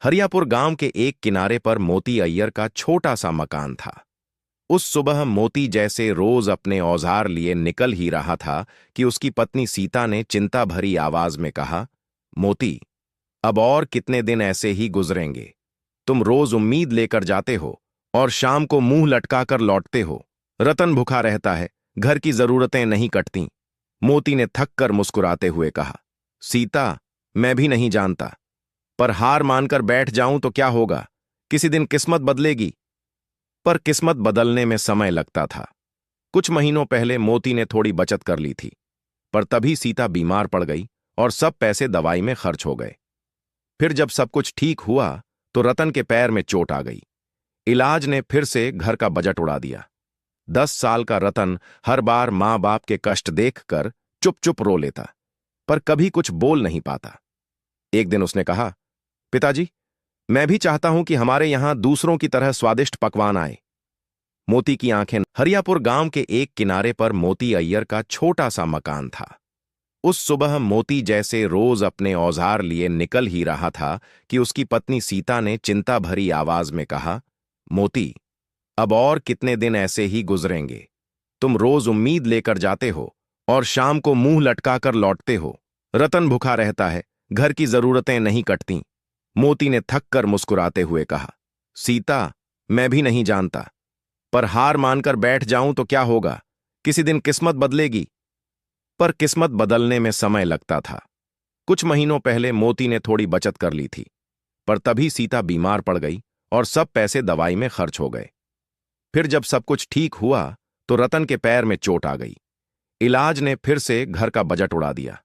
हरियापुर गांव के एक किनारे पर मोती अय्यर का छोटा सा मकान था। उस सुबह मोती जैसे रोज अपने औजार लिए निकल ही रहा था कि उसकी पत्नी सीता ने चिंता भरी आवाज में कहा, मोती, अब और कितने दिन ऐसे ही गुजरेंगे। तुम रोज उम्मीद लेकर जाते हो और शाम को मुंह लटकाकर लौटते हो। रतन भूखा रहता है, घर की जरूरतें नहीं कटती। मोती ने थक कर मुस्कुराते हुए कहा, सीता, मैं भी नहीं जानता, पर हार मानकर बैठ जाऊं तो क्या होगा, किसी दिन किस्मत बदलेगी। पर किस्मत बदलने में समय लगता था। कुछ महीनों पहले मोती ने थोड़ी बचत कर ली थी, पर तभी सीता बीमार पड़ गई और सब पैसे दवाई में खर्च हो गए। फिर जब सब कुछ ठीक हुआ तो रतन के पैर में चोट आ गई। इलाज ने फिर से घर का बजट उड़ा दिया। 10 साल का रतन हर बार माँ बाप के कष्ट देखकर चुप चुप रो लेता, पर कभी कुछ बोल नहीं पाता। एक दिन उसने कहा, पिताजी, मैं भी चाहता हूं कि हमारे यहां दूसरों की तरह स्वादिष्ट पकवान आए। मोती की आंखें। हरियापुर गांव के एक किनारे पर मोती अय्यर का छोटा सा मकान था। उस सुबह मोती जैसे रोज अपने औजार लिए निकल ही रहा था कि उसकी पत्नी सीता ने चिंता भरी आवाज में कहा, मोती, अब और कितने दिन ऐसे ही गुजरेंगे। तुम रोज उम्मीद लेकर जाते हो और शाम को मुंह लटकाकर लौटते हो। रतन भूखा रहता है, घर की जरूरतें नहीं कटती। मोती ने थक कर मुस्कुराते हुए कहा, सीता, मैं भी नहीं जानता, पर हार मानकर बैठ जाऊं तो क्या होगा, किसी दिन किस्मत बदलेगी। पर किस्मत बदलने में समय लगता था। कुछ महीनों पहले मोती ने थोड़ी बचत कर ली थी, पर तभी सीता बीमार पड़ गई और सब पैसे दवाई में खर्च हो गए। फिर जब सब कुछ ठीक हुआ तो रतन के पैर में चोट आ गई। इलाज ने फिर से घर का बजट उड़ा दिया।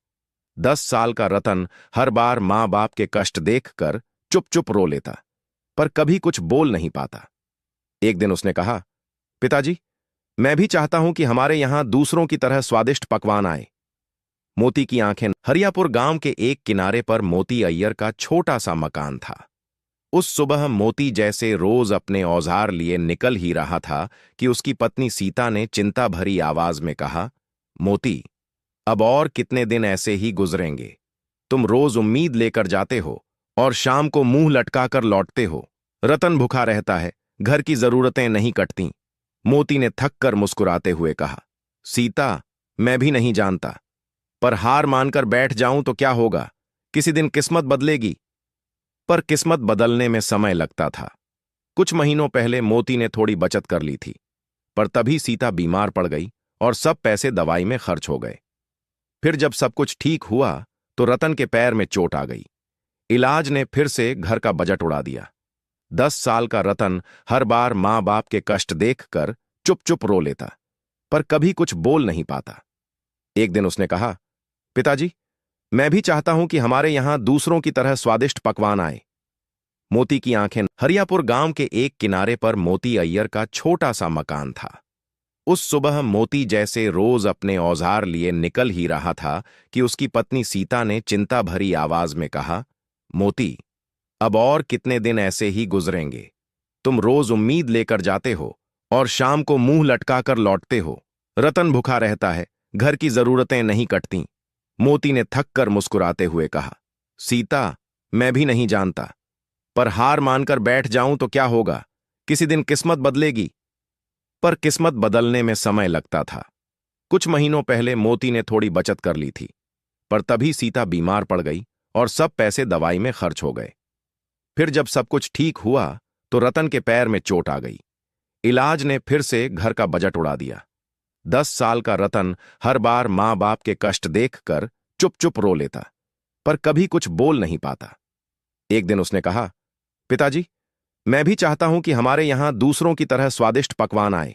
10 साल का रतन हर बार माँ बाप के कष्ट देखकर चुप चुप रो लेता, पर कभी कुछ बोल नहीं पाता। एक दिन उसने कहा, पिताजी, मैं भी चाहता हूं कि हमारे यहां दूसरों की तरह स्वादिष्ट पकवान आए। मोती की आंखें। हरियापुर गांव के एक किनारे पर मोती अय्यर का छोटा सा मकान था। उस सुबह मोती जैसे रोज अपने औजार लिए निकल ही रहा था कि उसकी पत्नी सीता ने चिंता भरी आवाज में कहा, मोती, अब और कितने दिन ऐसे ही गुजरेंगे। तुम रोज उम्मीद लेकर जाते हो और शाम को मुंह लटकाकर लौटते हो। रतन भूखा रहता है, घर की जरूरतें नहीं कटती। मोती ने थक कर मुस्कुराते हुए कहा, सीता, मैं भी नहीं जानता, पर हार मानकर बैठ जाऊं तो क्या होगा, किसी दिन किस्मत बदलेगी। पर किस्मत बदलने में समय लगता था। कुछ महीनों पहले मोती ने थोड़ी बचत कर ली थी, पर तभी सीता बीमार पड़ गई और सब पैसे दवाई में खर्च हो गए। फिर जब सब कुछ ठीक हुआ तो रतन के पैर में चोट आ गई। इलाज ने फिर से घर का बजट उड़ा दिया। 10 साल का रतन हर बार माँ बाप के कष्ट देखकर चुप चुप रो लेता, पर कभी कुछ बोल नहीं पाता। एक दिन उसने कहा, पिताजी, मैं भी चाहता हूं कि हमारे यहां दूसरों की तरह स्वादिष्ट पकवान आए। मोती की आंखें। हरियापुर गांव के एक किनारे पर मोती अय्यर का छोटा सा मकान था। उस सुबह मोती जैसे रोज अपने औजार लिए निकल ही रहा था कि उसकी पत्नी सीता ने चिंता भरी आवाज में कहा, मोती, अब और कितने दिन ऐसे ही गुजरेंगे। तुम रोज उम्मीद लेकर जाते हो और शाम को मुंह लटकाकर लौटते हो। रतन भूखा रहता है, घर की जरूरतें नहीं कटती। मोती ने थक कर मुस्कुराते हुए कहा, सीता, मैं भी नहीं जानता, पर हार मानकर बैठ जाऊं तो क्या होगा, किसी दिन किस्मत बदलेगी। पर किस्मत बदलने में समय लगता था। कुछ महीनों पहले मोती ने थोड़ी बचत कर ली थी, पर तभी सीता बीमार पड़ गई और सब पैसे दवाई में खर्च हो गए। फिर जब सब कुछ ठीक हुआ तो रतन के पैर में चोट आ गई। इलाज ने फिर से घर का बजट उड़ा दिया। 10 साल का रतन हर बार माँ बाप के कष्ट देखकर चुप चुप रो लेता, पर कभी कुछ बोल नहीं पाता। एक दिन उसने कहा, पिताजी, मैं भी चाहता हूं कि हमारे यहां दूसरों की तरह स्वादिष्ट पकवान आए।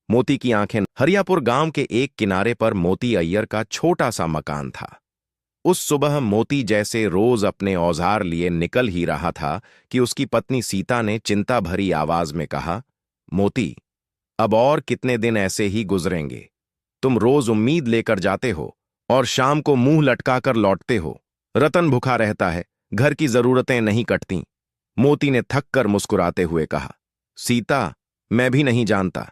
मोती की आंखें। हरियापुर गांव के एक किनारे पर मोती अय्यर का छोटा सा मकान था। उस सुबह मोती जैसे रोज अपने औजार लिए निकल ही रहा था कि उसकी पत्नी सीता ने चिंता भरी आवाज में कहा, मोती, अब और कितने दिन ऐसे ही गुजरेंगे। तुम रोज उम्मीद लेकर जाते हो और शाम को मुंह लटकाकर लौटते हो। रतन भूखा रहता है, घर की जरूरतें नहीं कटती। मोती ने थक कर मुस्कुराते हुए कहा, सीता, मैं भी नहीं जानता,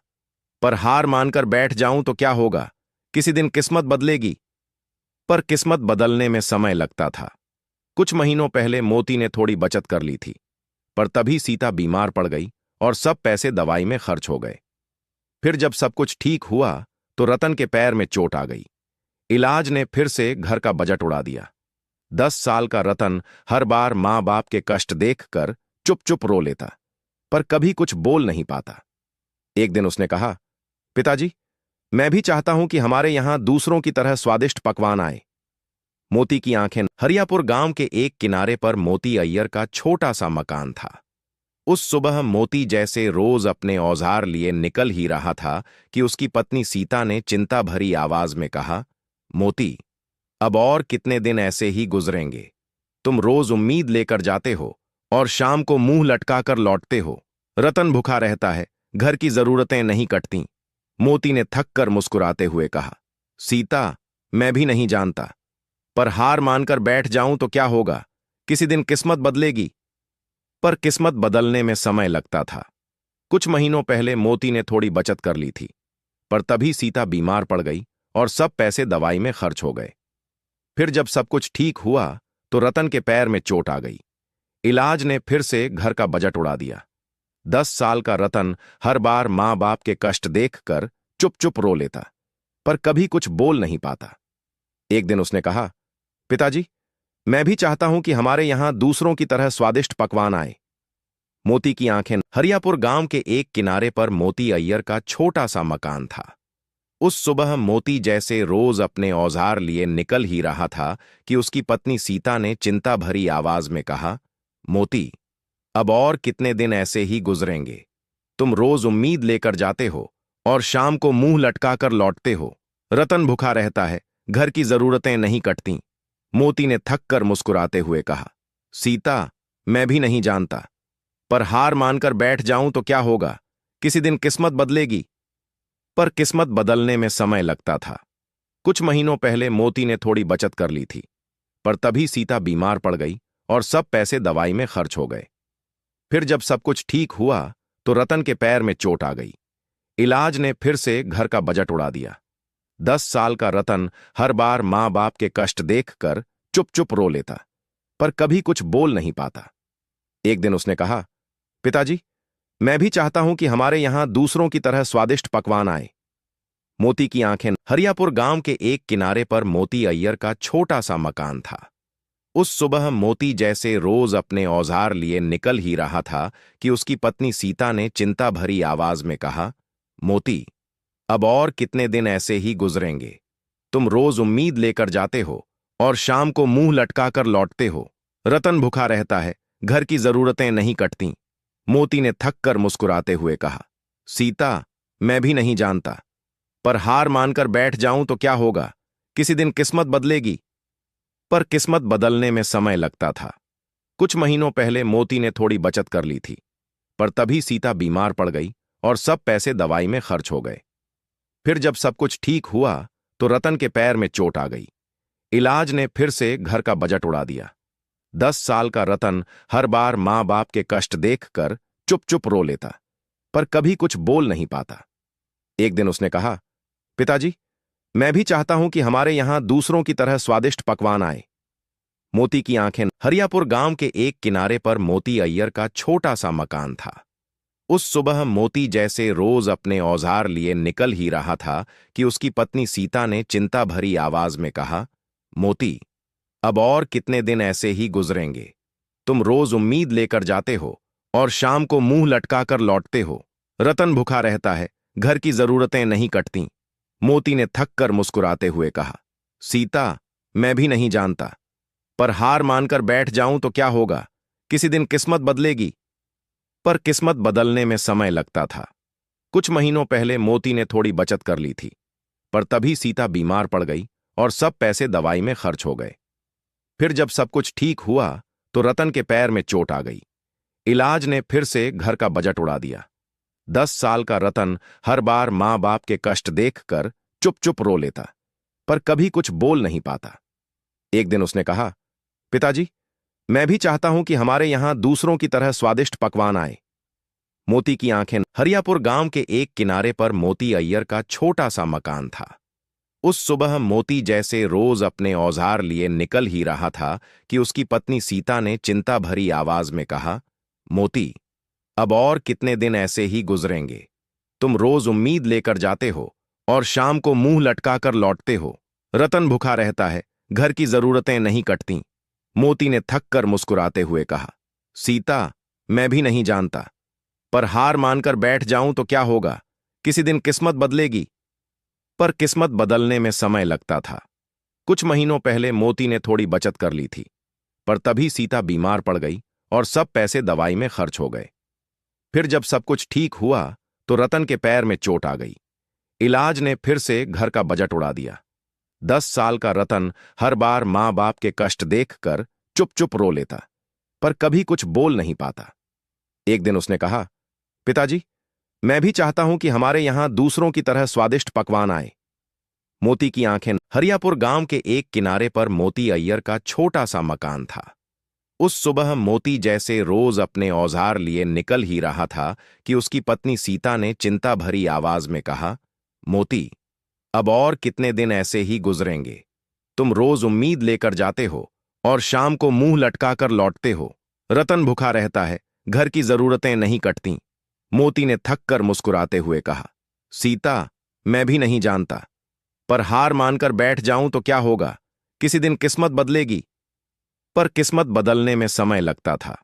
पर हार मानकर बैठ जाऊं तो क्या होगा, किसी दिन किस्मत बदलेगी। पर किस्मत बदलने में समय लगता था। कुछ महीनों पहले मोती ने थोड़ी बचत कर ली थी, पर तभी सीता बीमार पड़ गई और सब पैसे दवाई में खर्च हो गए। फिर जब सब कुछ ठीक हुआ तो रतन के पैर में चोट आ गई। इलाज ने फिर से घर का बजट उड़ा दिया। 10 साल का रतन हर बार मां बाप के कष्ट देखकर चुप चुप रो लेता, पर कभी कुछ बोल नहीं पाता। एक दिन उसने कहा, पिताजी, मैं भी चाहता हूं कि हमारे यहां दूसरों की तरह स्वादिष्ट पकवान आए। मोती की आंखें। हरियापुर गांव के एक किनारे पर मोती अय्यर का छोटा सा मकान था। उस सुबह मोती जैसे रोज अपने औजार लिए निकल ही रहा था कि उसकी पत्नी सीता ने चिंता भरी आवाज में कहा, मोती, अब और कितने दिन ऐसे ही गुजरेंगे? तुम रोज उम्मीद लेकर जाते हो और शाम को मुंह लटकाकर लौटते हो। रतन भूखा रहता है, घर की जरूरतें नहीं कटती। मोती ने थक कर मुस्कुराते हुए कहा, सीता, मैं भी नहीं जानता, पर हार मानकर बैठ जाऊं तो क्या होगा? किसी दिन किस्मत बदलेगी। पर किस्मत बदलने में समय लगता था। कुछ महीनों पहले मोती ने थोड़ी बचत कर ली थी, पर तभी सीता बीमार पड़ गई और सब पैसे दवाई में खर्च हो गए। फिर जब सब कुछ ठीक हुआ तो रतन के पैर में चोट आ गई। इलाज ने फिर से घर का बजट उड़ा दिया। 10 साल का रतन हर बार मां बाप के कष्ट देखकर चुप चुप रो लेता, पर कभी कुछ बोल नहीं पाता। एक दिन उसने कहा, पिताजी, मैं भी चाहता हूं कि हमारे यहां दूसरों की तरह स्वादिष्ट पकवान आए। मोती की आंखें। हरियापुर गांव के एक किनारे पर मोती अय्यर का छोटा सा मकान था। उस सुबह मोती जैसे रोज अपने औजार लिए निकल ही रहा था कि उसकी पत्नी सीता ने चिंता भरी आवाज में कहा, मोती, अब और कितने दिन ऐसे ही गुजरेंगे? तुम रोज उम्मीद लेकर जाते हो और शाम को मुंह लटकाकर लौटते हो। रतन भूखा रहता है, घर की जरूरतें नहीं कटती। मोती ने थक कर मुस्कुराते हुए कहा, सीता, मैं भी नहीं जानता, पर हार मानकर बैठ जाऊं तो क्या होगा? किसी दिन किस्मत बदलेगी। पर किस्मत बदलने में समय लगता था। कुछ महीनों पहले मोती ने थोड़ी बचत कर ली थी, पर तभी सीता बीमार पड़ गई और सब पैसे दवाई में खर्च हो गए। फिर जब सब कुछ ठीक हुआ तो रतन के पैर में चोट आ गई। इलाज ने फिर से घर का बजट उड़ा दिया। 10 साल का रतन हर बार मां बाप के कष्ट देखकर चुप चुप रो लेता, पर कभी कुछ बोल नहीं पाता। एक दिन उसने कहा, पिताजी, मैं भी चाहता हूं कि हमारे यहां दूसरों की तरह स्वादिष्ट पकवान आए। मोती की आंखें। हरियापुर गांव के एक किनारे पर मोती अय्यर का छोटा सा मकान था। उस सुबह मोती जैसे रोज अपने औजार लिए निकल ही रहा था कि उसकी पत्नी सीता ने चिंता भरी आवाज में कहा, मोती, अब और कितने दिन ऐसे ही गुजरेंगे? तुम रोज उम्मीद लेकर जाते हो और शाम को मुंह लटकाकर लौटते हो। रतन भूखा रहता है, घर की जरूरतें नहीं कटती। मोती ने थक कर मुस्कुराते हुए कहा, सीता, मैं भी नहीं जानता, पर हार मानकर बैठ जाऊं तो क्या होगा? किसी दिन किस्मत बदलेगी। पर किस्मत बदलने में समय लगता था। कुछ महीनों पहले मोती ने थोड़ी बचत कर ली थी, पर तभी सीता बीमार पड़ गई और सब पैसे दवाई में खर्च हो गए। फिर जब सब कुछ ठीक हुआ तो रतन के पैर में चोट आ गई। इलाज ने फिर से घर का बजट उड़ा दिया। 10 साल का रतन हर बार मां बाप के कष्ट देखकर चुप चुप रो लेता, पर कभी कुछ बोल नहीं पाता। एक दिन उसने कहा, पिताजी, मैं भी चाहता हूं कि हमारे यहां दूसरों की तरह स्वादिष्ट पकवान आए। मोती की आंखें। हरियापुर गांव के एक किनारे पर मोती अय्यर का छोटा सा मकान था। उस सुबह मोती जैसे रोज अपने औजार लिए निकल ही रहा था कि उसकी पत्नी सीता ने चिंता भरी आवाज में कहा, मोती, अब और कितने दिन ऐसे ही गुजरेंगे? तुम रोज उम्मीद लेकर जाते हो और शाम को मुंह लटकाकर लौटते हो। रतन भूखा रहता है, घर की जरूरतें नहीं कटती। मोती ने थक कर मुस्कुराते हुए कहा, सीता, मैं भी नहीं जानता, पर हार मानकर बैठ जाऊं तो क्या होगा? किसी दिन किस्मत बदलेगी। पर किस्मत बदलने में समय लगता था। कुछ महीनों पहले मोती ने थोड़ी बचत कर ली थी, पर तभी सीता बीमार पड़ गई और सब पैसे दवाई में खर्च हो गए। फिर जब सब कुछ ठीक हुआ तो रतन के पैर में चोट आ गई। इलाज ने फिर से घर का बजट उड़ा दिया। 10 साल का रतन हर बार मां बाप के कष्ट देखकर चुप चुप रो लेता, पर कभी कुछ बोल नहीं पाता। एक दिन उसने कहा, पिताजी, मैं भी चाहता हूं कि हमारे यहां दूसरों की तरह स्वादिष्ट पकवान आए। मोती की आंखें। हरियापुर गांव के एक किनारे पर मोती अय्यर का छोटा सा मकान था। उस सुबह मोती जैसे रोज अपने औजार लिए निकल ही रहा था कि उसकी पत्नी सीता ने चिंता भरी आवाज में कहा, मोती, अब और कितने दिन ऐसे ही गुजरेंगे। तुम रोज उम्मीद लेकर जाते हो और शाम को मुंह लटकाकर लौटते हो। रतन भूखा रहता है, घर की जरूरतें नहीं कटती। मोती ने थक कर मुस्कुराते हुए कहा, सीता, मैं भी नहीं जानता, पर हार मानकर बैठ जाऊं तो क्या होगा, किसी दिन किस्मत बदलेगी। पर किस्मत बदलने में समय लगता था। कुछ महीनों पहले मोती ने थोड़ी बचत कर ली थी, पर तभी सीता बीमार पड़ गई और सब पैसे दवाई में खर्च हो गए। फिर जब सब कुछ ठीक हुआ तो रतन के पैर में चोट आ गई। इलाज ने फिर से घर का बजट उड़ा दिया। 10 साल का रतन हर बार मां बाप के कष्ट देखकर चुप चुप रो लेता, पर कभी कुछ बोल नहीं पाता। एक दिन उसने कहा, पिताजी, मैं भी चाहता हूं कि हमारे यहां दूसरों की तरह स्वादिष्ट पकवान आए। मोती की आंखें। हरियापुर गांव के एक किनारे पर मोती अय्यर का छोटा सा मकान था। उस सुबह मोती जैसे रोज अपने औजार लिए निकल ही रहा था कि उसकी पत्नी सीता ने चिंता भरी आवाज में कहा, मोती, अब और कितने दिन ऐसे ही गुजरेंगे। तुम रोज उम्मीद लेकर जाते हो और शाम को मुंह लटकाकर लौटते हो। रतन भूखा रहता है, घर की जरूरतें नहीं कटती। मोती ने थक कर मुस्कुराते हुए कहा, सीता, मैं भी नहीं जानता, पर हार मानकर बैठ जाऊं तो क्या होगा, किसी दिन किस्मत बदलेगी। पर किस्मत बदलने में समय लगता था।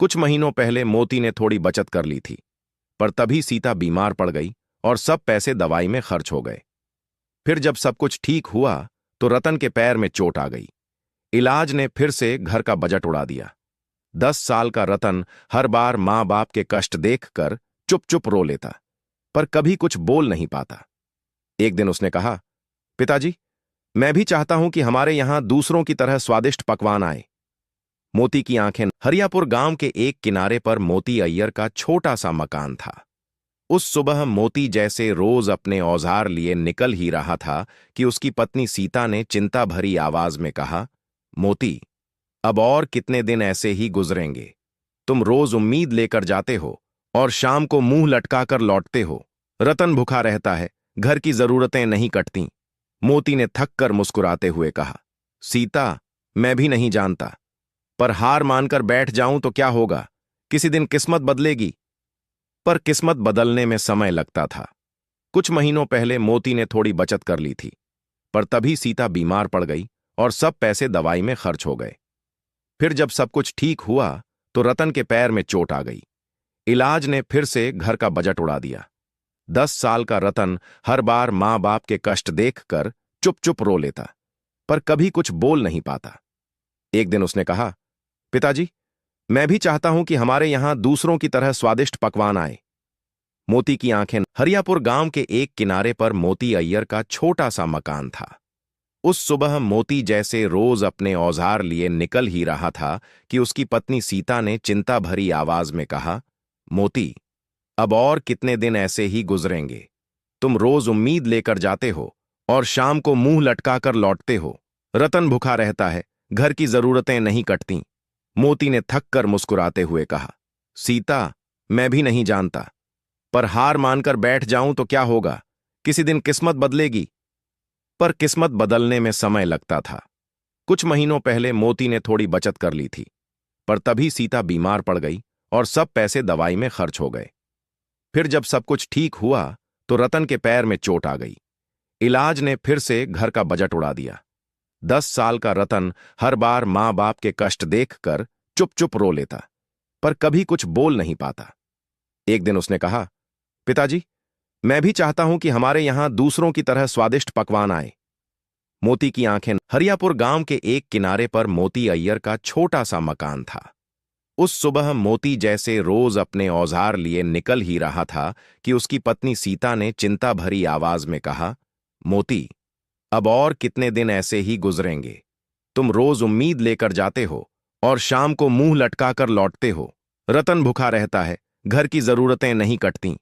कुछ महीनों पहले मोती ने थोड़ी बचत कर ली थी, पर तभी सीता बीमार पड़ गई और सब पैसे दवाई में खर्च हो गए। फिर जब सब कुछ ठीक हुआ तो रतन के पैर में चोट आ गई। इलाज ने फिर से घर का बजट उड़ा दिया। 10 साल का रतन हर बार मां बाप के कष्ट देखकर चुप चुप रो लेता, पर कभी कुछ बोल नहीं पाता। एक दिन उसने कहा, पिताजी, मैं भी चाहता हूं कि हमारे यहां दूसरों की तरह स्वादिष्ट पकवान आए। मोती की आंखें। हरियापुर गांव के एक किनारे पर मोती अय्यर का छोटा सा मकान था। उस सुबह मोती जैसे रोज अपने औजार लिए निकल ही रहा था कि उसकी पत्नी सीता ने चिंता भरी आवाज में कहा, मोती, अब और कितने दिन ऐसे ही गुजरेंगे। तुम रोज उम्मीद लेकर जाते हो और शाम को मुंह लटकाकर लौटते हो। रतन भूखा रहता है, घर की जरूरतें नहीं कटती। मोती ने थक कर मुस्कुराते हुए कहा, सीता, मैं भी नहीं जानता, पर हार मानकर बैठ जाऊं तो क्या होगा, किसी दिन किस्मत बदलेगी। पर किस्मत बदलने में समय लगता था। कुछ महीनों पहले मोती ने थोड़ी बचत कर ली थी, पर तभी सीता बीमार पड़ गई और सब पैसे दवाई में खर्च हो गए। फिर जब सब कुछ ठीक हुआ तो रतन के पैर में चोट आ गई। इलाज ने फिर से घर का बजट उड़ा दिया। 10 साल का रतन हर बार मां बाप के कष्ट देखकर चुप चुप रो लेता, पर कभी कुछ बोल नहीं पाता। एक दिन उसने कहा, पिताजी, मैं भी चाहता हूं कि हमारे यहां दूसरों की तरह स्वादिष्ट पकवान आए। मोती की आंखें। हरियापुर गांव के एक किनारे पर मोती अय्यर का छोटा सा मकान था। उस सुबह मोती जैसे रोज अपने औजार लिए निकल ही रहा था कि उसकी पत्नी सीता ने चिंता भरी आवाज में कहा, मोती, अब और कितने दिन ऐसे ही गुजरेंगे। तुम रोज उम्मीद लेकर जाते हो और शाम को मुंह लटकाकर लौटते हो। रतन भूखा रहता है, घर की जरूरतें नहीं कटती। मोती ने थक कर मुस्कुराते हुए कहा, सीता, मैं भी नहीं जानता, पर हार मानकर बैठ जाऊं तो क्या होगा, किसी दिन किस्मत बदलेगी। पर किस्मत बदलने में समय लगता था। कुछ महीनों पहले मोती ने थोड़ी बचत कर ली थी, पर तभी सीता बीमार पड़ गई और सब पैसे दवाई में खर्च हो गए। फिर जब सब कुछ ठीक हुआ तो रतन के पैर में चोट आ गई। इलाज ने फिर से घर का बजट उड़ा दिया। 10 साल का रतन हर बार मां बाप के कष्ट देखकर चुप चुप रो लेता, पर कभी कुछ बोल नहीं पाता। एक दिन उसने कहा, पिताजी, मैं भी चाहता हूं कि हमारे यहां दूसरों की तरह स्वादिष्ट पकवान आए। मोती की आंखें। हरियापुर गांव के एक किनारे पर मोती अय्यर का छोटा सा मकान था। उस सुबह मोती जैसे रोज अपने औजार लिए निकल ही रहा था कि उसकी पत्नी सीता ने चिंता भरी आवाज में कहा, मोती, अब और कितने दिन ऐसे ही गुजरेंगे। तुम रोज उम्मीद लेकर जाते हो और शाम को मुंह लटकाकर लौटते हो। रतन भूखा रहता है, घर की जरूरतें नहीं कटती।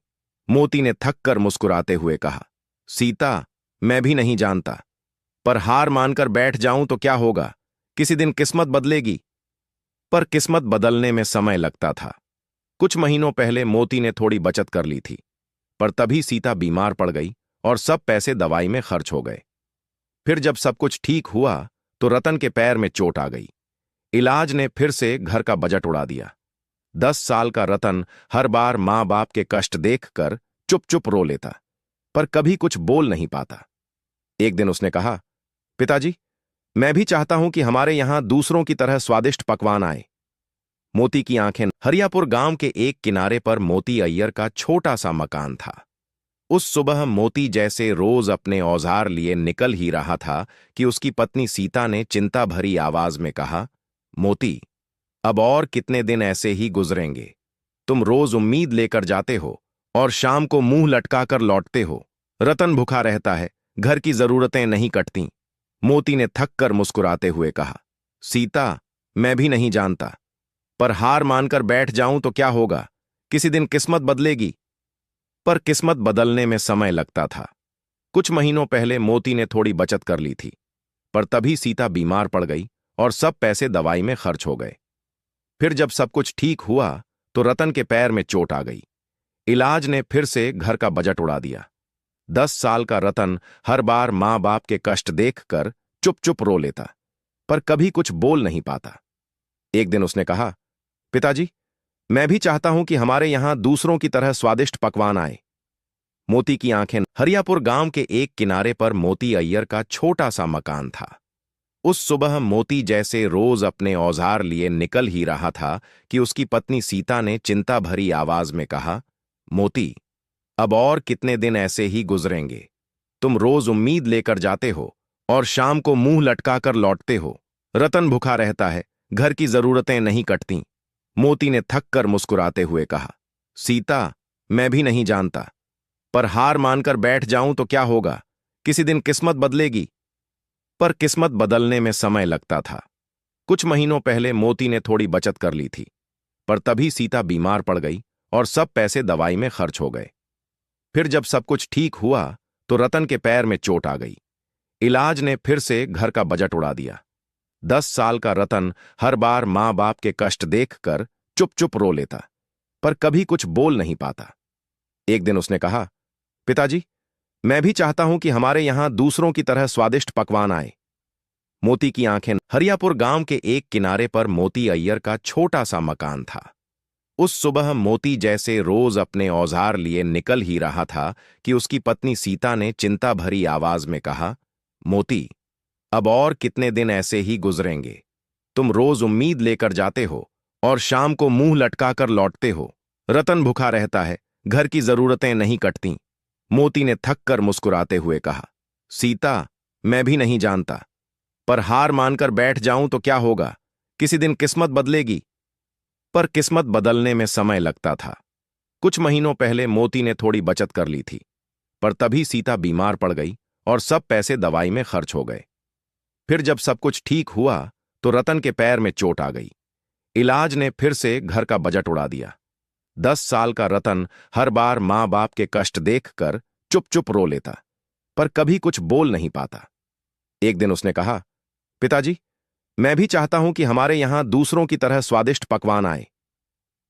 मोती ने थक कर मुस्कुराते हुए कहा, सीता, मैं भी नहीं जानता, पर हार मानकर बैठ जाऊं तो क्या होगा, किसी दिन किस्मत बदलेगी। पर किस्मत बदलने में समय लगता था। कुछ महीनों पहले मोती ने थोड़ी बचत कर ली थी, पर तभी सीता बीमार पड़ गई और सब पैसे दवाई में खर्च हो गए। फिर जब सब कुछ ठीक हुआ तो रतन के पैर में चोट आ गई। इलाज ने फिर से घर का बजट उड़ा दिया। 10 साल का रतन हर बार माँ बाप के कष्ट देखकर चुप चुप रो लेता, पर कभी कुछ बोल नहीं पाता। एक दिन उसने कहा, पिताजी, मैं भी चाहता हूं कि हमारे यहां दूसरों की तरह स्वादिष्ट पकवान आए। मोती की आंखें। हरियापुर गांव के एक किनारे पर मोती अय्यर का छोटा सा मकान था। उस सुबह मोती जैसे रोज अपने औजार लिए निकल ही रहा था कि उसकी पत्नी सीता ने चिंता भरी आवाज में कहा, मोती, अब और कितने दिन ऐसे ही गुजरेंगे? तुम रोज उम्मीद लेकर जाते हो और शाम को मुंह लटकाकर लौटते हो। रतन भूखा रहता है, घर की जरूरतें नहीं कटती। मोती ने थक कर मुस्कुराते हुए कहा, सीता, मैं भी नहीं जानता, पर हार मानकर बैठ जाऊं तो क्या होगा? किसी दिन किस्मत बदलेगी। पर किस्मत बदलने में समय लगता था। कुछ महीनों पहले मोती ने थोड़ी बचत कर ली थी, पर तभी सीता बीमार पड़ गई और सब पैसे दवाई में खर्च हो गए। फिर जब सब कुछ ठीक हुआ तो रतन के पैर में चोट आ गई। इलाज ने फिर से घर का बजट उड़ा दिया। 10 साल का रतन हर बार माँ बाप के कष्ट देखकर चुप चुप रो लेता, पर कभी कुछ बोल नहीं पाता। एक दिन उसने कहा, पिताजी, मैं भी चाहता हूं कि हमारे यहां दूसरों की तरह स्वादिष्ट पकवान आए। मोती की आंखें। हरियापुर गांव के एक किनारे पर मोती अय्यर का छोटा सा मकान था। उस सुबह मोती जैसे रोज अपने औजार लिए निकल ही रहा था कि उसकी पत्नी सीता ने चिंता भरी आवाज में कहा, मोती, अब और कितने दिन ऐसे ही गुजरेंगे? तुम रोज उम्मीद लेकर जाते हो और शाम को मुंह लटकाकर लौटते हो। रतन भूखा रहता है, घर की जरूरतें नहीं कटती। मोती ने थक कर मुस्कुराते हुए कहा, सीता, मैं भी नहीं जानता, पर हार मानकर बैठ जाऊं तो क्या होगा? किसी दिन किस्मत बदलेगी। पर किस्मत बदलने में समय लगता था। कुछ महीनों पहले मोती ने थोड़ी बचत कर ली थी, पर तभी सीता बीमार पड़ गई और सब पैसे दवाई में खर्च हो गए। फिर जब सब कुछ ठीक हुआ तो रतन के पैर में चोट आ गई। इलाज ने फिर से घर का बजट उड़ा दिया। 10 साल का रतन हर बार माँ बाप के कष्ट देखकर चुप चुप रो लेता, पर कभी कुछ बोल नहीं पाता। एक दिन उसने कहा, पिताजी, मैं भी चाहता हूं कि हमारे यहां दूसरों की तरह स्वादिष्ट पकवान आए। मोती की आंखें। हरियापुर गांव के एक किनारे पर मोती अय्यर का छोटा सा मकान था। उस सुबह मोती जैसे रोज अपने औजार लिए निकल ही रहा था कि उसकी पत्नी सीता ने चिंता भरी आवाज में कहा, मोती, अब और कितने दिन ऐसे ही गुजरेंगे? तुम रोज उम्मीद लेकर जाते हो और शाम को मुंह लटकाकर लौटते हो। रतन भूखा रहता है, घर की जरूरतें नहीं कटती। मोती ने थक कर मुस्कुराते हुए कहा, सीता, मैं भी नहीं जानता, पर हार मानकर बैठ जाऊं तो क्या होगा? किसी दिन किस्मत बदलेगी। पर किस्मत बदलने में समय लगता था। कुछ महीनों पहले मोती ने थोड़ी बचत कर ली थी, पर तभी सीता बीमार पड़ गई और सब पैसे दवाई में खर्च हो गए। फिर जब सब कुछ ठीक हुआ तो रतन के पैर में चोट आ गई। इलाज ने फिर से घर का बजट उड़ा दिया। 10 साल का रतन हर बार माँ बाप के कष्ट देखकर चुप चुप रो लेता, पर कभी कुछ बोल नहीं पाता। एक दिन उसने कहा, पिताजी, मैं भी चाहता हूं कि हमारे यहां दूसरों की तरह स्वादिष्ट पकवान आए।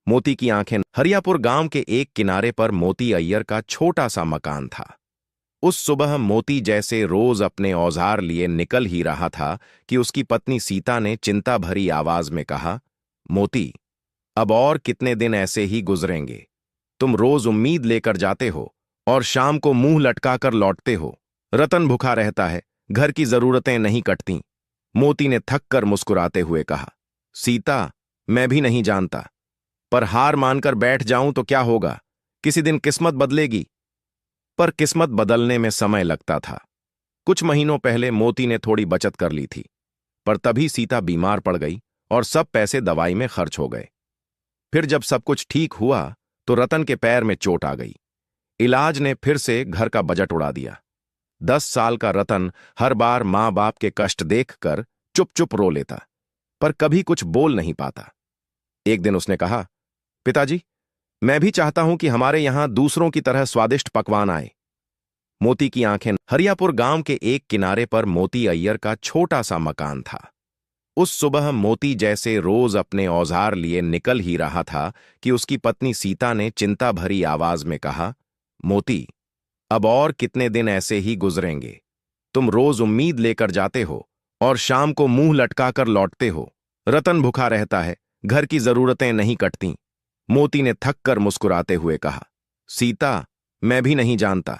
मोती की आंखें। हरियापुर गांव के एक किनारे पर मोती अय्यर का छोटा सा मकान था। उस सुबह मोती जैसे रोज अपने औजार लिए निकल ही रहा था कि उसकी पत्नी सीता ने चिंता भरी आवाज में कहा, मोती, अब और कितने दिन ऐसे ही गुजरेंगे? तुम रोज उम्मीद लेकर जाते हो और शाम को मुंह लटकाकर लौटते हो। रतन भूखा रहता है, घर की जरूरतें नहीं कटती। मोती ने थक कर मुस्कुराते हुए कहा, सीता, मैं भी नहीं जानता, पर हार मानकर बैठ जाऊं तो क्या होगा? किसी दिन किस्मत बदलेगी। पर किस्मत बदलने में समय लगता था। कुछ महीनों पहले मोती ने थोड़ी बचत कर ली थी, पर तभी सीता बीमार पड़ गई और सब पैसे दवाई में खर्च हो गए। फिर जब सब कुछ ठीक हुआ तो रतन के पैर में चोट आ गई। इलाज ने फिर से घर का बजट उड़ा दिया। 10 साल का रतन हर बार माँ बाप के कष्ट देखकर चुप चुप रो लेता, पर कभी कुछ बोल नहीं पाता। एक दिन उसने कहा, पिताजी, मैं भी चाहता हूं कि हमारे यहां दूसरों की तरह स्वादिष्ट पकवान आए। मोती की आंखें। हरियापुर गांव के एक किनारे पर मोती अय्यर का छोटा सा मकान था। उस सुबह मोती जैसे रोज अपने औजार लिए निकल ही रहा था कि उसकी पत्नी सीता ने चिंता भरी आवाज में कहा, मोती, अब और कितने दिन ऐसे ही गुजरेंगे? तुम रोज उम्मीद लेकर जाते हो और शाम को मुंह लटकाकर लौटते हो। रतन भूखा रहता है, घर की जरूरतें नहीं कटती। मोती ने थक कर मुस्कुराते हुए कहा, सीता, मैं भी नहीं जानता,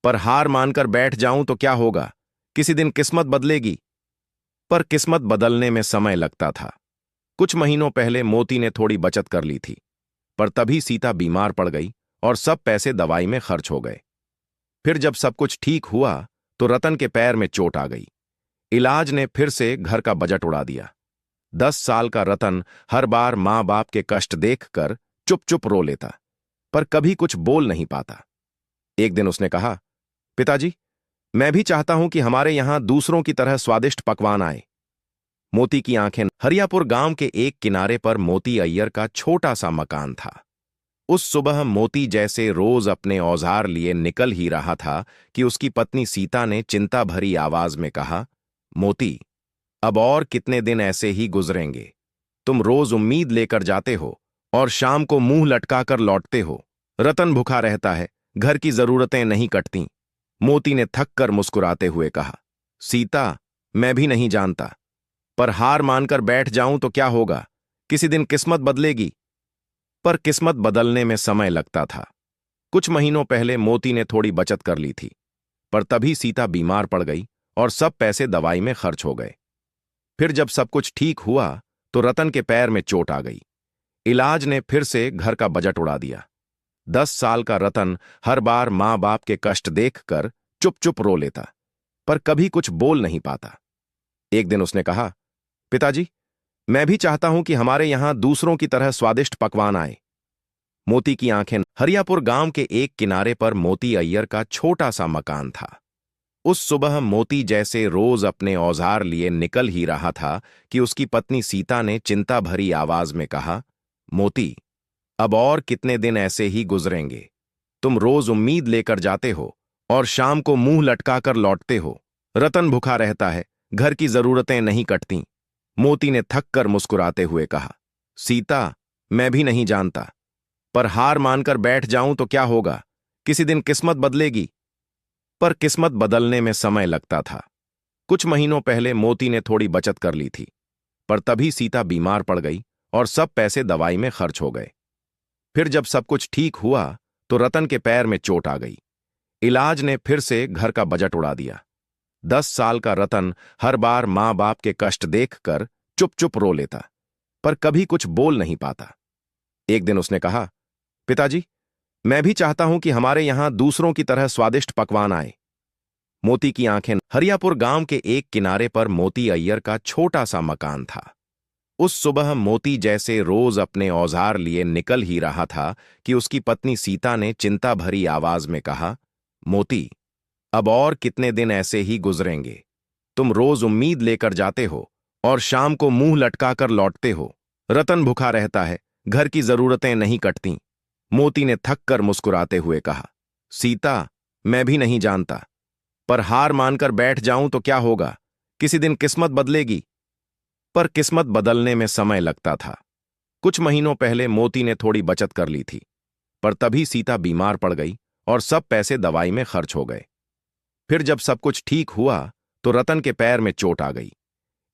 पर हार मानकर बैठ जाऊं तो क्या होगा? किसी दिन किस्मत बदलेगी। पर किस्मत बदलने में समय लगता था। कुछ महीनों पहले मोती ने थोड़ी बचत कर ली थी, पर तभी सीता बीमार पड़ गई और सब पैसे दवाई में खर्च हो गए। फिर जब सब कुछ ठीक हुआ तो रतन के पैर में चोट आ गई। इलाज ने फिर से घर का बजट उड़ा दिया। 10 साल का रतन हर बार मां बाप के कष्ट देखकर चुप चुप रो लेता, पर कभी कुछ बोल नहीं पाता। एक दिन उसने कहा, पिताजी, मैं भी चाहता हूं कि हमारे यहां दूसरों की तरह स्वादिष्ट पकवान आए। मोती की आंखें। हरियापुर गांव के एक किनारे पर मोती अय्यर का छोटा सा मकान था। उस सुबह मोती जैसे रोज अपने औजार लिए निकल ही रहा था कि उसकी पत्नी सीता ने चिंता भरी आवाज में कहा, मोती, अब और कितने दिन ऐसे ही गुजरेंगे? तुम रोज उम्मीद लेकर जाते हो और शाम को मुंह लटकाकर लौटते हो। रतन भूखा रहता है, घर की जरूरतें नहीं कटती। मोती ने थक कर मुस्कुराते हुए कहा, सीता, मैं भी नहीं जानता, पर हार मानकर बैठ जाऊं तो क्या होगा? किसी दिन किस्मत बदलेगी। पर किस्मत बदलने में समय लगता था। कुछ महीनों पहले मोती ने थोड़ी बचत कर ली थी, पर तभी सीता बीमार पड़ गई और सब पैसे दवाई में खर्च हो गए। फिर जब सब कुछ ठीक हुआ तो रतन के पैर में चोट आ गई। इलाज ने फिर से घर का बजट उड़ा दिया। 10 साल का रतन हर बार मां बाप के कष्ट देखकर चुप चुप रो लेता, पर कभी कुछ बोल नहीं पाता। एक दिन उसने कहा, पिताजी, मैं भी चाहता हूं कि हमारे यहां दूसरों की तरह स्वादिष्ट पकवान आए। मोती की आंखें। हरियापुर गांव के एक किनारे पर मोती अय्यर का छोटा सा मकान था। उस सुबह मोती जैसे रोज अपने औजार लिए निकल ही रहा था कि उसकी पत्नी सीता ने चिंता भरी आवाज में कहा, मोती, अब और कितने दिन ऐसे ही गुजरेंगे? तुम रोज उम्मीद लेकर जाते हो और शाम को मुंह लटकाकर लौटते हो। रतन भूखा रहता है, घर की जरूरतें नहीं कटती। मोती ने थक कर मुस्कुराते हुए कहा, सीता, मैं भी नहीं जानता, पर हार मानकर बैठ जाऊं तो क्या होगा? किसी दिन किस्मत बदलेगी। पर किस्मत बदलने में समय लगता था। कुछ महीनों पहले मोती ने थोड़ी बचत कर ली थी, पर तभी सीता बीमार पड़ गई और सब पैसे दवाई में खर्च हो गए। फिर जब सब कुछ ठीक हुआ तो रतन के पैर में चोट आ गई। इलाज ने फिर से घर का बजट उड़ा दिया। 10 साल का रतन हर बार मां बाप के कष्ट देखकर चुप चुप रो लेता, पर कभी कुछ बोल नहीं पाता। एक दिन उसने कहा, पिताजी, मैं भी चाहता हूं कि हमारे यहां दूसरों की तरह स्वादिष्ट पकवान आए। मोती की आंखें। हरियापुर गांव के एक किनारे पर मोती अय्यर का छोटा सा मकान था। उस सुबह मोती जैसे रोज अपने औजार लिए निकल ही रहा था कि उसकी पत्नी सीता ने चिंता भरी आवाज में कहा, मोती, अब और कितने दिन ऐसे ही गुजरेंगे? तुम रोज उम्मीद लेकर जाते हो और शाम को मुंह लटकाकर लौटते हो। रतन भूखा रहता है, घर की जरूरतें नहीं कटती। मोती ने थक कर मुस्कुराते हुए कहा, सीता, मैं भी नहीं जानता, पर हार मानकर बैठ जाऊं तो क्या होगा? किसी दिन किस्मत बदलेगी। पर किस्मत बदलने में समय लगता था। कुछ महीनों पहले मोती ने थोड़ी बचत कर ली थी, पर तभी सीता बीमार पड़ गई और सब पैसे दवाई में खर्च हो गए। फिर जब सब कुछ ठीक हुआ तो रतन के पैर में चोट आ गई।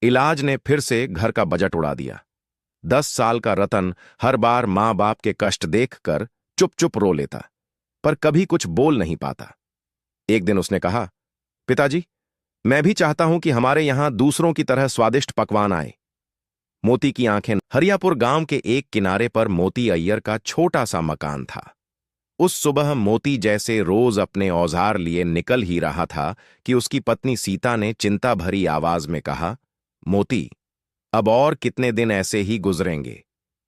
इलाज ने फिर से घर का बजट उड़ा दिया। 10 साल का रतन हर बार मां बाप के कष्ट देखकर चुप चुप रो लेता, पर कभी कुछ बोल नहीं पाता। एक दिन उसने कहा, पिताजी, मैं भी चाहता हूं कि हमारे यहां दूसरों की तरह स्वादिष्ट पकवान आए। मोती की आंखें। हरियापुर गांव के एक किनारे पर मोती अय्यर का छोटा सा मकान था। उस सुबह मोती जैसे रोज अपने औजार लिए निकल ही रहा था कि उसकी पत्नी सीता ने चिंता भरी आवाज में कहा, मोती, अब और कितने दिन ऐसे ही गुजरेंगे?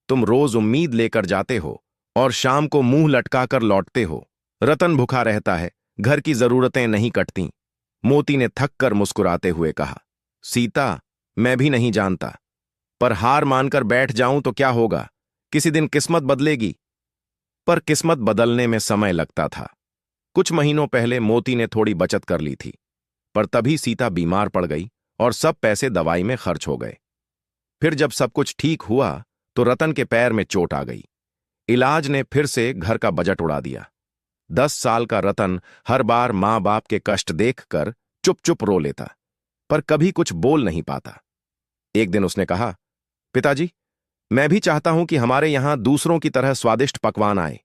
तुम रोज उम्मीद लेकर जाते हो और शाम को मुंह लटकाकर लौटते हो। रतन भूखा रहता है, घर की जरूरतें नहीं कटती। मोती ने थक कर मुस्कुराते हुए कहा, सीता, मैं भी नहीं जानता, पर हार मानकर बैठ जाऊं तो क्या होगा? किसी दिन किस्मत बदलेगी। पर किस्मत बदलने में समय लगता था। कुछ महीनों पहले मोती ने थोड़ी बचत कर ली थी, पर तभी सीता बीमार पड़ गई और सब पैसे दवाई में खर्च हो गए। फिर जब सब कुछ ठीक हुआ तो रतन के पैर में चोट आ गई। इलाज ने फिर से घर का बजट उड़ा दिया। 10 साल का रतन हर बार मां बाप के कष्ट देखकर चुप चुप रो लेता, पर कभी कुछ बोल नहीं पाता। एक दिन उसने कहा, पिताजी, मैं भी चाहता हूं कि हमारे यहां दूसरों की तरह स्वादिष्ट पकवान आए।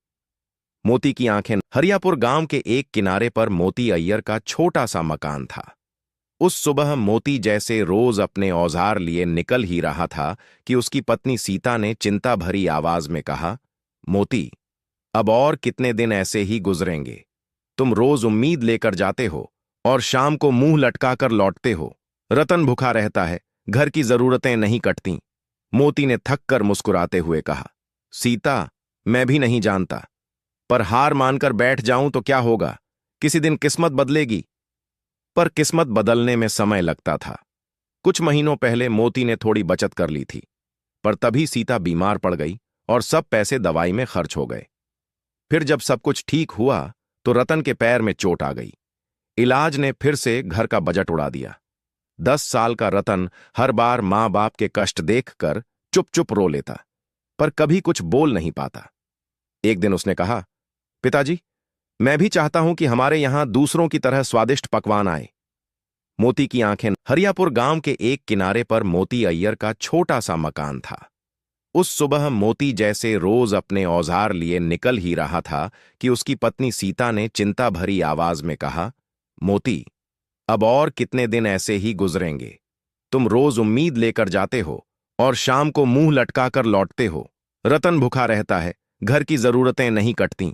मोती की आंखें। हरियापुर गांव के एक किनारे पर मोती अय्यर का छोटा सा मकान था। उस सुबह मोती जैसे रोज अपने औजार लिए निकल ही रहा था कि उसकी पत्नी सीता ने चिंता भरी आवाज में कहा, मोती, अब और कितने दिन ऐसे ही गुजरेंगे? तुम रोज उम्मीद लेकर जाते हो और शाम को मुंह लटकाकर लौटते हो। रतन भूखा रहता है, घर की जरूरतें नहीं कटती। मोती ने थक कर मुस्कुराते हुए कहा, सीता, मैं भी नहीं जानता, पर हार मानकर बैठ जाऊं तो क्या होगा? किसी दिन किस्मत बदलेगी। पर किस्मत बदलने में समय लगता था। कुछ महीनों पहले मोती ने थोड़ी बचत कर ली थी, पर तभी सीता बीमार पड़ गई और सब पैसे दवाई में खर्च हो गए। फिर जब सब कुछ ठीक हुआ तो रतन के पैर में चोट आ गई। इलाज ने फिर से घर का बजट उड़ा दिया। 10 साल का रतन हर बार मां बाप के कष्ट देखकर चुप चुप रो लेता, पर कभी कुछ बोल नहीं पाता। एक दिन उसने कहा, पिताजी, मैं भी चाहता हूं कि हमारे यहां दूसरों की तरह स्वादिष्ट पकवान आए। मोती की आंखें। हरियापुर गांव के एक किनारे पर मोती अय्यर का छोटा सा मकान था। उस सुबह मोती जैसे रोज अपने औजार लिए निकल ही रहा था कि उसकी पत्नी सीता ने चिंता भरी आवाज में कहा, मोती, अब और कितने दिन ऐसे ही गुजरेंगे? तुम रोज उम्मीद लेकर जाते हो और शाम को मुंह लटकाकर लौटते हो। रतन भूखा रहता है, घर की जरूरतें नहीं कटती।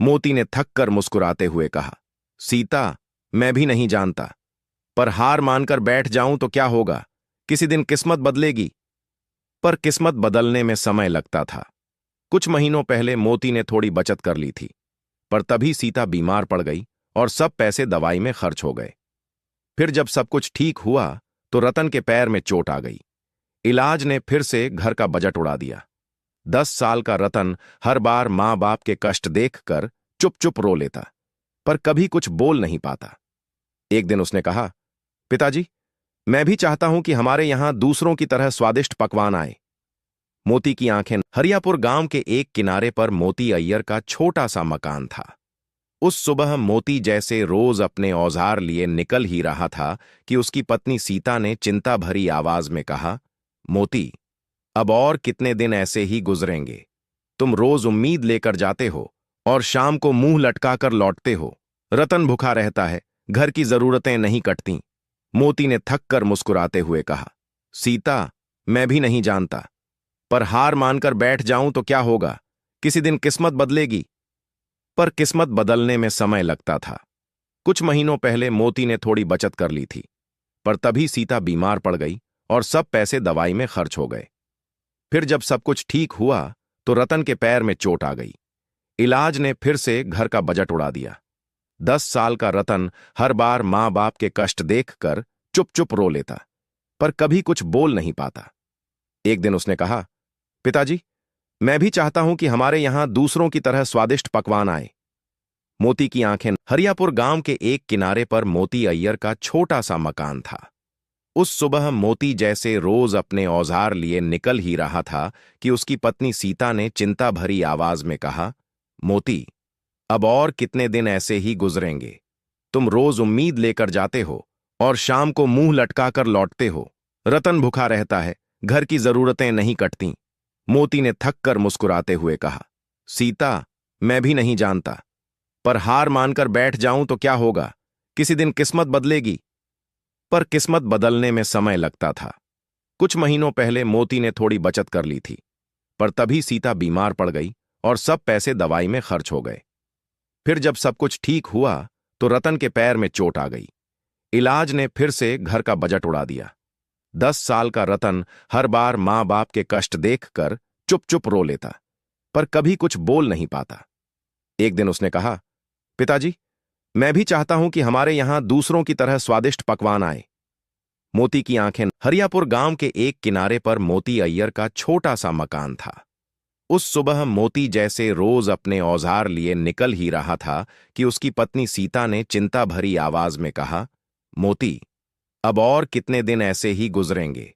मोती ने थक कर मुस्कुराते हुए कहा, सीता, मैं भी नहीं जानता, पर हार मानकर बैठ जाऊं तो क्या होगा? किसी दिन किस्मत बदलेगी। पर किस्मत बदलने में समय लगता था। कुछ महीनों पहले मोती ने थोड़ी बचत कर ली थी, पर तभी सीता बीमार पड़ गई और सब पैसे दवाई में खर्च हो गए। फिर जब सब कुछ ठीक हुआ तो रतन के पैर में चोट आ गई। इलाज ने फिर से घर का बजट उड़ा दिया। 10 साल का रतन हर बार मां बाप के कष्ट देखकर चुप चुप रो लेता, पर कभी कुछ बोल नहीं पाता। एक दिन उसने कहा, पिताजी, मैं भी चाहता हूं कि हमारे यहां दूसरों की तरह स्वादिष्ट पकवान आए। मोती की आंखें। हरियापुर गांव के एक किनारे पर मोती अय्यर का छोटा सा मकान था। उस सुबह मोती जैसे रोज अपने औजार लिए निकल ही रहा था कि उसकी पत्नी सीता ने चिंता भरी आवाज में कहा, मोती, अब और कितने दिन ऐसे ही गुजरेंगे? तुम रोज उम्मीद लेकर जाते हो और शाम को मुंह लटकाकर लौटते हो। रतन भूखा रहता है, घर की जरूरतें नहीं कटती। मोती ने थक कर मुस्कुराते हुए कहा, सीता, मैं भी नहीं जानता, पर हार मानकर बैठ जाऊं तो क्या होगा? किसी दिन किस्मत बदलेगी। पर किस्मत बदलने में समय लगता था। कुछ महीनों पहले मोती ने थोड़ी बचत कर ली थी, पर तभी सीता बीमार पड़ गई और सब पैसे दवाई में खर्च हो गए। फिर जब सब कुछ ठीक हुआ तो रतन के पैर में चोट आ गई। इलाज ने फिर से घर का बजट उड़ा दिया। 10 साल का रतन हर बार मां बाप के कष्ट देखकर चुप चुप रो लेता, पर कभी कुछ बोल नहीं पाता। एक दिन उसने कहा, पिताजी, मैं भी चाहता हूं कि हमारे यहां दूसरों की तरह स्वादिष्ट पकवान आए। मोती की आंखें। हरियापुर गांव के एक किनारे पर मोती अय्यर का छोटा सा मकान था। उस सुबह मोती जैसे रोज अपने औजार लिए निकल ही रहा था कि उसकी पत्नी सीता ने चिंता भरी आवाज में कहा, मोती, अब और कितने दिन ऐसे ही गुजरेंगे? तुम रोज उम्मीद लेकर जाते हो और शाम को मुंह लटकाकर लौटते हो। रतन भूखा रहता है, घर की जरूरतें नहीं कटती। मोती ने थक कर मुस्कुराते हुए कहा, सीता, मैं भी नहीं जानता, पर हार मानकर बैठ जाऊं तो क्या होगा? किसी दिन किस्मत बदलेगी। पर किस्मत बदलने में समय लगता था। कुछ महीनों पहले मोती ने थोड़ी बचत कर ली थी, पर तभी सीता बीमार पड़ गई और सब पैसे दवाई में खर्च हो गए। फिर जब सब कुछ ठीक हुआ तो रतन के पैर में चोट आ गई। इलाज ने फिर से घर का बजट उड़ा दिया। 10 साल का रतन हर बार मां बाप के कष्ट देखकर चुप चुप रो लेता, पर कभी कुछ बोल नहीं पाता। एक दिन उसने कहा, पिताजी, मैं भी चाहता हूं कि हमारे यहां दूसरों की तरह स्वादिष्ट पकवान आए। मोती की आंखें। हरियापुर गांव के एक किनारे पर मोती अय्यर का छोटा सा मकान था। उस सुबह मोती जैसे रोज अपने औजार लिए निकल ही रहा था कि उसकी पत्नी सीता ने चिंता भरी आवाज में कहा, मोती, अब और कितने दिन ऐसे ही गुजरेंगे?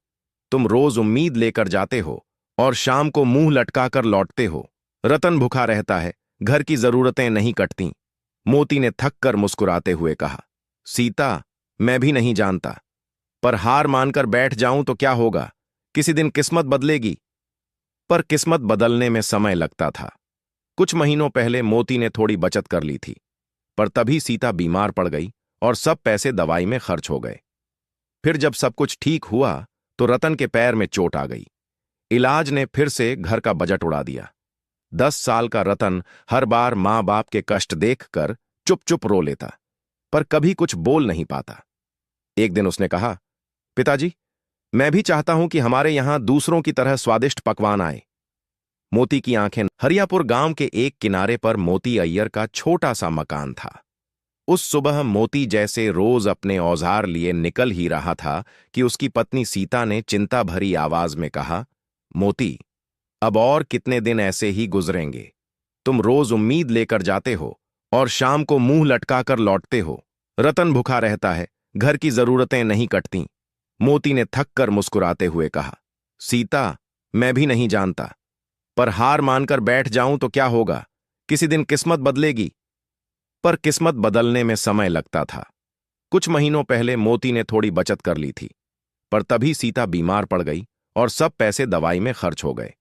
तुम रोज उम्मीद लेकर जाते हो और शाम को मुंह लटकाकर लौटते हो। रतन भूखा रहता है, घर की जरूरतें नहीं कटती। मोती ने थक कर मुस्कुराते हुए कहा, सीता, मैं भी नहीं जानता, पर हार मानकर बैठ जाऊं तो क्या होगा? किसी दिन किस्मत बदलेगी। पर किस्मत बदलने में समय लगता था। कुछ महीनों पहले मोती ने थोड़ी बचत कर ली थी, पर तभी सीता बीमार पड़ गई और सब पैसे दवाई में खर्च हो गए। फिर जब सब कुछ ठीक हुआ तो रतन के पैर में चोट आ गई। इलाज ने फिर से घर का बजट उड़ा दिया। 10 साल का रतन हर बार मां बाप के कष्ट देखकर चुप चुप रो लेता, पर कभी कुछ बोल नहीं पाता। एक दिन उसने कहा, पिताजी, मैं भी चाहता हूं कि हमारे यहां दूसरों की तरह स्वादिष्ट पकवान आए। मोती की आंखें। हरियापुर गांव के एक किनारे पर मोती अय्यर का छोटा सा मकान था। उस सुबह मोती जैसे रोज अपने औजार लिए निकल ही रहा था कि उसकी पत्नी सीता ने चिंता भरी आवाज में कहा, मोती, अब और कितने दिन ऐसे ही गुजरेंगे? तुम रोज उम्मीद लेकर जाते हो और शाम को मुंह लटकाकर लौटते हो। रतन भूखा रहता है, घर की जरूरतें नहीं कटती। मोती ने थक कर मुस्कुराते हुए कहा, सीता, मैं भी नहीं जानता, पर हार मानकर बैठ जाऊं तो क्या होगा? किसी दिन किस्मत बदलेगी। पर किस्मत बदलने में समय लगता था। कुछ महीनों पहले मोती ने थोड़ी बचत कर ली थी, पर तभी सीता बीमार पड़ गई और सब पैसे दवाई में खर्च हो गए।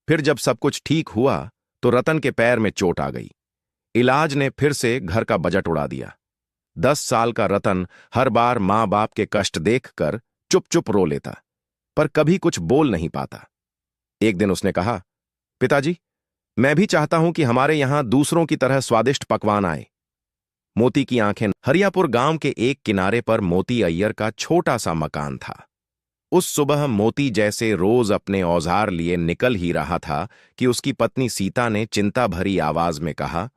फिर जब सब कुछ ठीक हुआ तो रतन के पैर में चोट आ गई। इलाज ने फिर से घर का बजट उड़ा दिया। 10 साल का रतन हर बार मां बाप के कष्ट देखकर चुप चुप रो लेता, पर कभी कुछ बोल नहीं पाता। एक दिन उसने कहा, पिताजी, मैं भी चाहता हूं कि हमारे यहां दूसरों की तरह स्वादिष्ट पकवान आए। मोती की आंखें। हरियापुर गांव के एक किनारे पर मोती अय्यर का छोटा सा मकान था। उस सुबह मोती जैसे रोज अपने औजार लिए निकल ही रहा था कि उसकी पत्नी सीता ने चिंता भरी आवाज में कहा,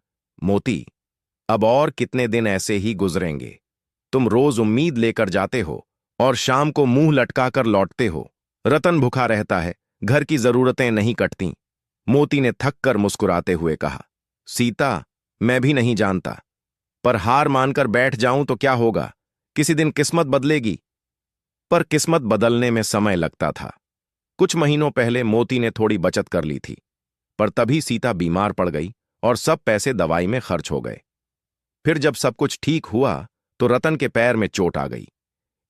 मोती, अब और कितने दिन ऐसे ही गुजरेंगे? तुम रोज उम्मीद लेकर जाते हो और शाम को मुंह लटकाकर लौटते हो। रतन भूखा रहता है, घर की जरूरतें नहीं कटती। मोती ने थक कर मुस्कुराते हुए कहा, सीता, मैं भी नहीं जानता, पर हार मानकर बैठ जाऊं तो क्या होगा? किसी दिन किस्मत बदलेगी। पर किस्मत बदलने में समय लगता था। कुछ महीनों पहले मोती ने थोड़ी बचत कर ली थी, पर तभी सीता बीमार पड़ गई और सब पैसे दवाई में खर्च हो गए। फिर जब सब कुछ ठीक हुआ तो रतन के पैर में चोट आ गई।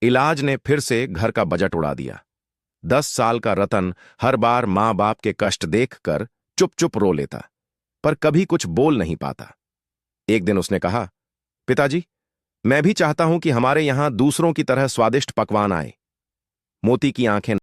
इलाज ने फिर से घर का बजट उड़ा दिया। 10 साल का रतन हर बार मां बाप के कष्ट देखकर चुप चुप रो लेता, पर कभी कुछ बोल नहीं पाता। एक दिन उसने कहा, पिताजी, मैं भी चाहता हूं कि हमारे यहां दूसरों की तरह स्वादिष्ट पकवान आए। मोती की आंखें।